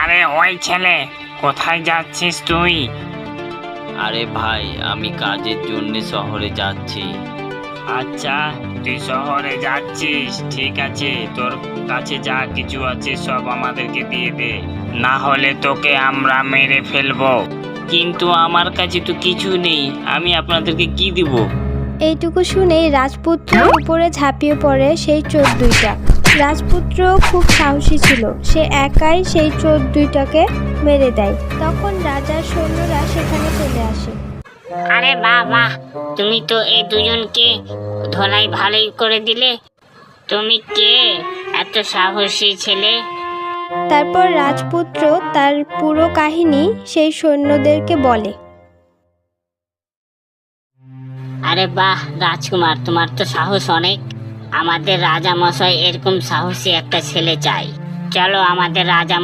আরে ওই ছেলে, কোথায় যাচ্ছিস তুই? আরে ভাই, আমি কাজের জন্য শহরে যাচ্ছি। আচ্ছা, তুই শহরে যাচ্ছিস, ঠিক আছে। তোর কাছে যা কিছু আছে সব আমাদেরকে দিয়ে দে, না হলে তোকে আমরা মেরে ফেলবো। কিন্তু আমার কাছে তো কিছু নেই, আমি আপনাদেরকে কি দিব? এইটুকু শুনেই রাজপুত্রের উপরে ঝাঁপিয়ে পড়ে সেই চোর দুইটা। রাজপুত্র খুব সাহসী ছিল, সে একাই সেই চোর দুইটাকে মেরে দেয়। তখন রাজার সৈন্যরা সেখানে চলে আসে। আরে বাহ বাহ, তুমি তো এই দুজনকে ধলাই ভালোই করে দিলে। তুমি কে, এত সাহসী ছেলে? তারপর রাজপুত্র তার পুরো কাহিনী সেই সৈন্যদেরকে বলে। আরে বাহ রাজকুমার, তোমার তো সাহস অনেক। আমাদের রাজা মশাই এরকম সাহসী একটা ছেলে চাই। চলো আমাদের রাজা